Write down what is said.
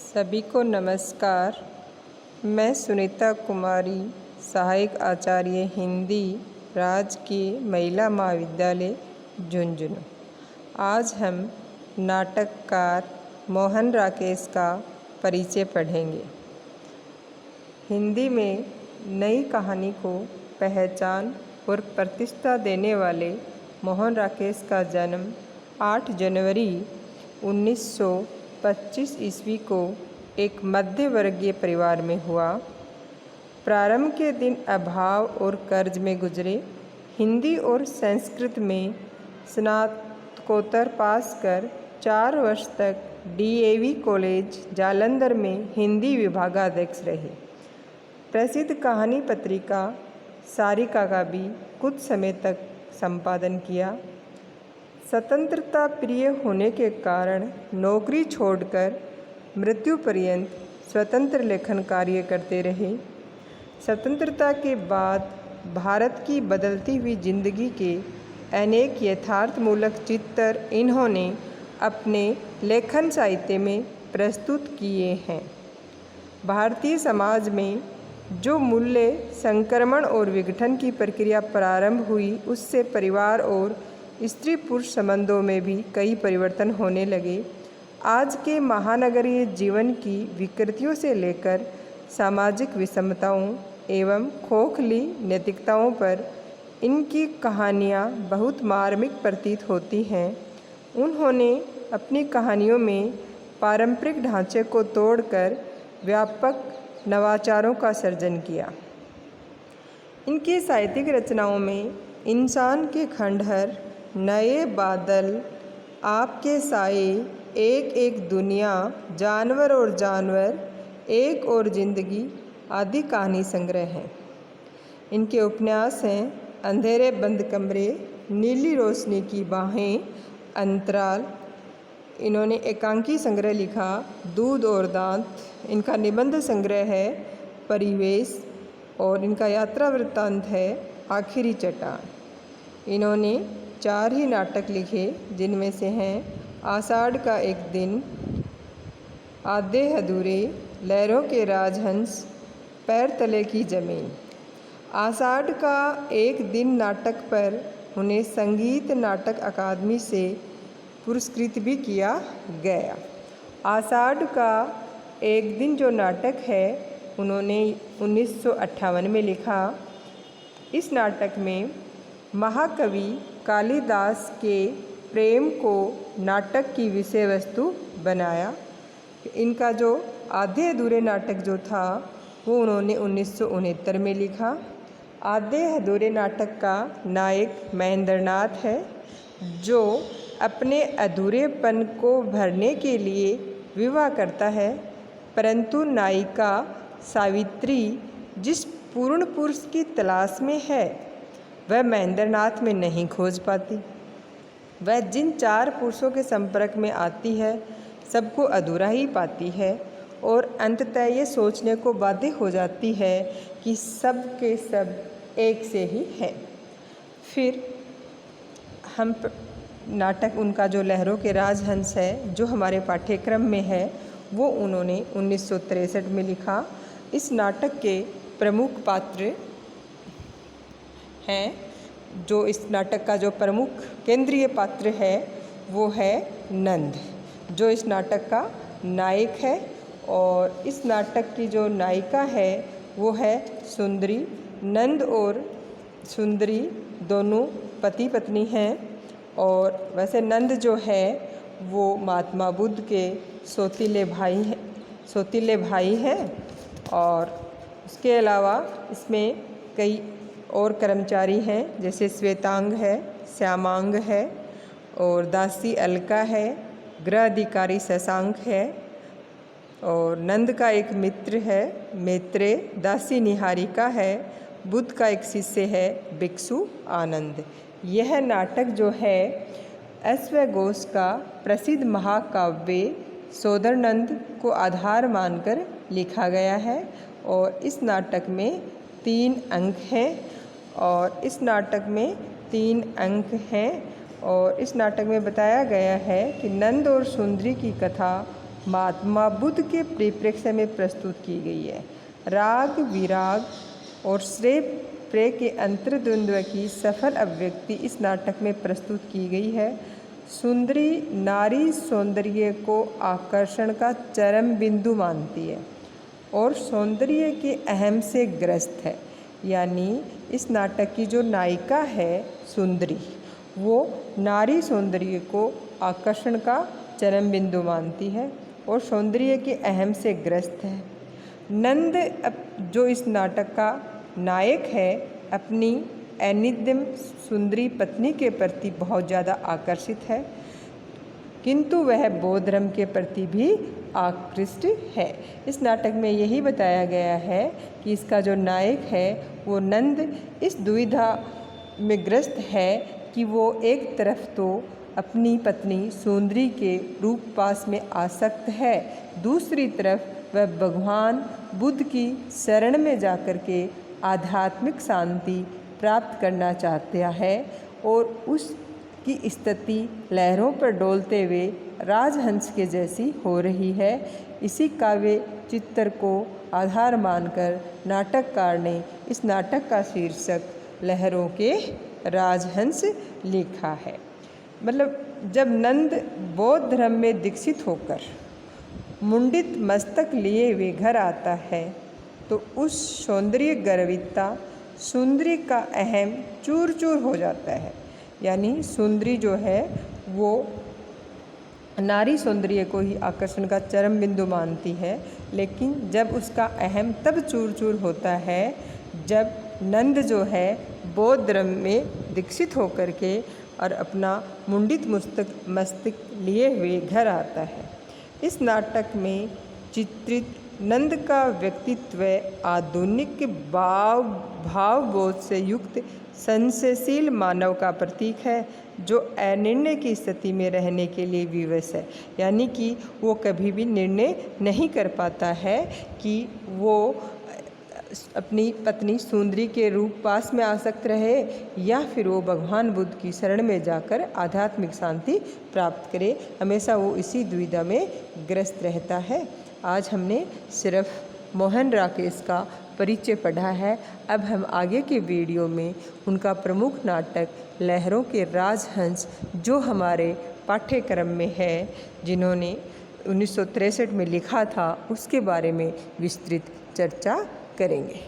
सभी को नमस्कार। मैं सुनीता कुमारी, सहायक आचार्य हिंदी, राजकीय महिला महाविद्यालय झुंझुनू। आज हम नाटककार मोहन राकेश का परिचय पढ़ेंगे। हिंदी में नई कहानी को पहचान और प्रतिष्ठा देने वाले मोहन राकेश का जन्म 8 जनवरी 1925 ईस्वी को एक मध्य वर्गीय परिवार में हुआ। प्रारंभ के दिन अभाव और कर्ज में गुजरे। हिंदी और संस्कृत में स्नातकोत्तर पास कर 4 वर्ष तक DAV कॉलेज जालंधर में हिंदी विभागाध्यक्ष रहे। प्रसिद्ध कहानी पत्रिका सारिका का भी कुछ समय तक संपादन किया। स्वतंत्रता प्रिय होने के कारण नौकरी छोड़कर मृत्यु पर्यंत स्वतंत्र लेखन कार्य करते रहे। स्वतंत्रता के बाद भारत की बदलती हुई जिंदगी के अनेक यथार्थमूलक चित्र इन्होंने अपने लेखन साहित्य में प्रस्तुत किए हैं। भारतीय समाज में जो मूल्य संक्रमण और विघटन की प्रक्रिया प्रारंभ हुई, उससे परिवार और स्त्री पुरुष संबंधों में भी कई परिवर्तन होने लगे। आज के महानगरीय जीवन की विकृतियों से लेकर सामाजिक विषमताओं एवं खोखली नैतिकताओं पर इनकी कहानियाँ बहुत मार्मिक प्रतीत होती हैं। उन्होंने अपनी कहानियों में पारंपरिक ढांचे को तोड़कर व्यापक नवाचारों का सर्जन किया। इनकी साहित्यिक रचनाओं में इंसान के खंडहर, नए बादल, आपके साए, एक एक दुनिया, जानवर और जानवर, एक और जिंदगी आदि कहानी संग्रह हैं। इनके उपन्यास हैं अंधेरे बंद कमरे, नीली रोशनी की बाहें, अंतराल। इन्होंने एकांकी संग्रह लिखा दूध और दांत। इनका निबंध संग्रह है परिवेश और इनका यात्रा वृत्तांत है आखिरी चट्टान। इन्होंने 4 ही नाटक लिखे, जिनमें से हैं आषाढ़ का एक दिन, आधे अधूरे, लहरों के राजहंस, पैर तले की ज़मीन। आषाढ़ का एक दिन नाटक पर उन्हें संगीत नाटक अकादमी से पुरस्कृत भी किया गया। आषाढ़ का एक दिन जो नाटक है, उन्होंने 1958 में लिखा। इस नाटक में महाकवि कालिदास के प्रेम को नाटक की विषय वस्तु बनाया। इनका जो आधे अधूरे नाटक जो था, वो उन्होंने 1969 में लिखा। आधे अधूरे नाटक का नायक महेंद्रनाथ है, जो अपने अधूरेपन को भरने के लिए विवाह करता है, परंतु नायिका सावित्री जिस पूर्ण पुरुष की तलाश में है, वह महेंद्रनाथ में नहीं खोज पाती। वह जिन 4 पुरुषों के संपर्क में आती है, सबको अधूरा ही पाती है और अंततः ये सोचने को बाध्य हो जाती है कि सब के सब एक से ही है। फिर हम नाटक उनका जो लहरों के राजहंस है, जो हमारे पाठ्यक्रम में है, वो उन्होंने 1963 में लिखा। इस नाटक के प्रमुख पात्र हैं, जो इस नाटक का जो प्रमुख केंद्रीय पात्र है, वो है नंद, जो इस नाटक का नायक है। और इस नाटक की जो नायिका है, वो है सुंदरी। नंद और सुंदरी दोनों पति पत्नी हैं। और वैसे नंद जो है, वो महात्मा बुद्ध के सौतीले भाई हैं। और उसके अलावा इसमें कई और कर्मचारी हैं, जैसे श्वेतांग है, श्यामांग है और दासी अलका है, गृह अधिकारी शशांक है और नंद का एक मित्र है मैत्रेय, दासी निहारिका है, बुद्ध का एक शिष्य है भिक्षु आनंद। यह नाटक जो है अश्वघोष का प्रसिद्ध महाकाव्य सोदरनंद को आधार मानकर लिखा गया है। और इस नाटक में 3 अंक हैं और इस नाटक में बताया गया है कि नंद और सुंदरी की कथा महात्मा बुद्ध के परिप्रेक्ष्य में प्रस्तुत की गई है। राग विराग और श्रेय प्रेय के अंतर्द्वंद्व की सफल अभिव्यक्ति इस नाटक में प्रस्तुत की गई है। सुंदरी नारी सौंदर्य को आकर्षण का चरम बिंदु मानती है और सौंदर्य के अहम से ग्रस्त है। यानी इस नाटक की जो नायिका है सुंदरी, वो नारी सौंदर्य को आकर्षण का चरम बिंदु मानती है और सौंदर्य के अहम से ग्रस्त है। नंद जो इस नाटक का नायक है, अपनी अनिद्यम सुंदरी पत्नी के प्रति बहुत ज़्यादा आकर्षित है, किंतु वह बौद्ध धर्म के प्रति भी आकृष्ट है। इस नाटक में यही बताया गया है कि इसका जो नायक है वो नंद इस दुविधा में ग्रस्त है कि वो एक तरफ तो अपनी पत्नी सुंदरी के रूप पास में आसक्त है, दूसरी तरफ वह भगवान बुद्ध की शरण में जाकर के आध्यात्मिक शांति प्राप्त करना चाहता है और उसकी स्थिति लहरों पर डोलते हुए राजहंस के जैसी हो रही है। इसी काव्य चित्र को आधार मानकर नाटककार ने इस नाटक का शीर्षक लहरों के राजहंस लिखा है। मतलब जब नंद बौद्ध धर्म में दीक्षित होकर मुंडित मस्तक लिए हुए घर आता है तो उस सौंदर्य गर्विता सुंदरी का अहम चूर चूर हो जाता है। यानी सुंदरी जो है वो नारी सौंदर्य को ही आकर्षण का चरम बिंदु मानती है, लेकिन जब उसका अहम तब चूर चूर होता है जब नंद जो है बौद्ध धर्म में दीक्षित होकर के और अपना मुंडित मस्तक लिए हुए घर आता है। इस नाटक में चित्रित नंद का व्यक्तित्व आधुनिक भावबोध से युक्त संशयशील मानव का प्रतीक है जो अनिर्णय की स्थिति में रहने के लिए विवश है। यानी कि वो कभी भी निर्णय नहीं कर पाता है कि वो अपनी पत्नी सुंदरी के रूप पास में आसक्त रहे या फिर वो भगवान बुद्ध की शरण में जाकर आध्यात्मिक शांति प्राप्त करे। हमेशा वो इसी दुविधा में ग्रस्त रहता है। आज हमने सिर्फ मोहन राकेश का परिचय पढ़ा है। अब हम आगे के वीडियो में उनका प्रमुख नाटक लहरों के राजहंस जो हमारे पाठ्यक्रम में है, जिन्होंने 1963 में लिखा था, उसके बारे में विस्तृत चर्चा करेंगे।